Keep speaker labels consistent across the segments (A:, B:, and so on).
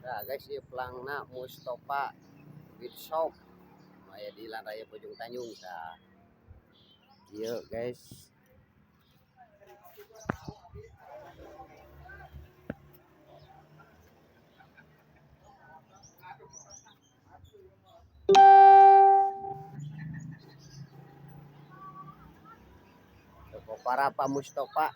A: Nah guys, ini pelangna Mustofa Beat Shop maya di Jalan Raya Bojong Tanyung. Nah, yuk guys. Toko para Pak Mustofa.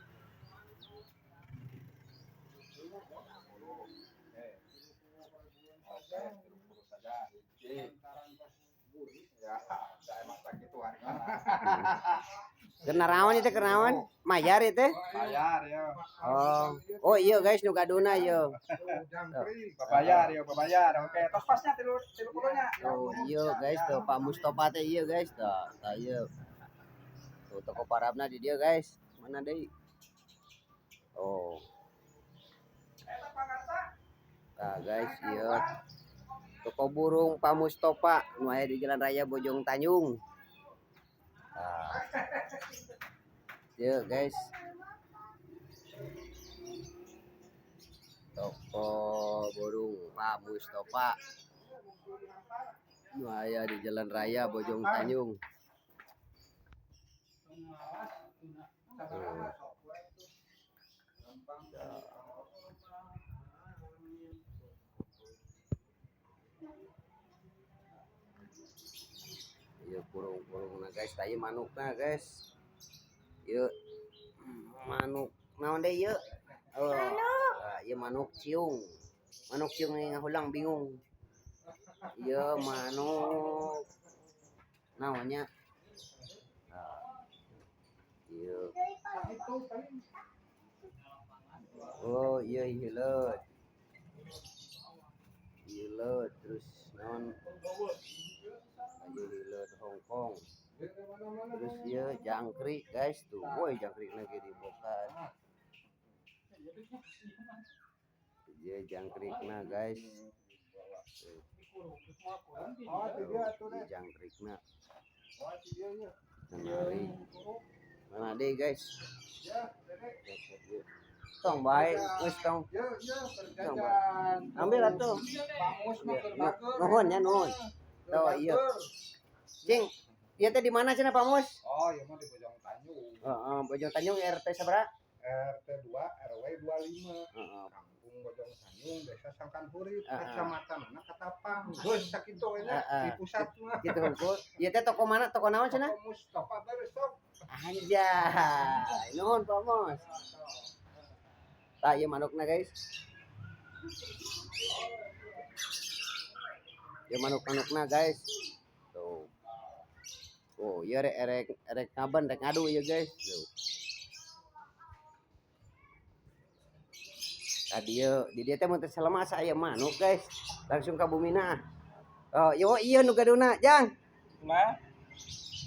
A: Kenawan itu kenawan mayar itu
B: Bayar ya.
A: oh iya guys nu gaduna yo
B: Bayar ya, bayar. Oke, tos pasnya tilu puluhnya.
A: oh iya guys tuh Pak Mustofa teh iya guys tuh iya tuh toko parabna di dia guys mana deh oh nah guys iya toko burung Pak Mustofa nu aya di Jalan Raya Bojong Tanyung. Nah, yuk guys toko burung Pak Mustofa nu aya di Jalan Raya Bojong Tanyung. Yuk burung-burung nah guys tadi manukna guys yuk manuk naon deh yuk oh iya manuk ciung ini ngahulang bingung iya manuk namanya iya oh iya hilet terus non ayo hilet Hongkong terus dia jangkrik guys tuh woi jangkrik lagi dibuka dia jangkrikna guys dia jangkrikna menari mana deh guys tong baik wis tong ambil atuh nuhun ya nuhun tuh iya cing dia teh di mana cenah Pak Mus?
B: Oh iya mah di Bojong Tanyung.
A: Bojong Tanyung RT seberapa?
B: RT 2 RW 25. Kampung Bojong Tanyung Desa Sangkan Hurip Kecamatan Katapang. Geus sakitu we di pusat mah.
A: Gitu hungkul. Ieu teh toko mana? Toko naon cenah?
B: Toko Mustofa Baristop.
A: Anjay. Nuhun Pak Mus. Tah ieu manukna guys. Ieu manuk-manukna guys. Tuh. Oh, ieu erek ngaben rek ngadu ieu guys. Tuh. Tadi di dia teh mun teh selama saya manuk guys. Langsung ka bumina. Oh, iya nu gaduna, Jang.
B: Kumaha?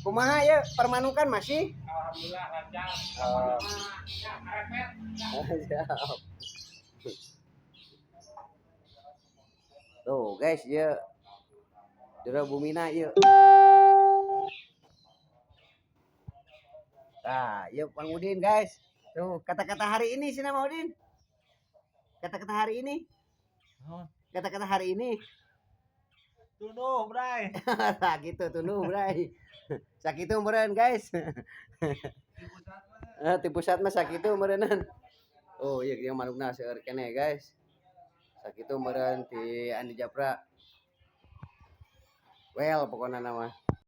A: Kumaha ya permanukan masih?
B: Alhamdulillah lancar.
A: Tuh guys ya dura bumina ya nah yuk Bang Udin guys tuh kata-kata hari ini sih nama Udin kata-kata hari ini kata-kata hari ini
B: Tunuh, Bray.
A: nah gitu tunuh Bray sakitu meureun guys di pusat mah sakitu meureunnan oh iya dia manukna seueur keneh guys sakitu meureun ti Andi Japra well pokoknya nama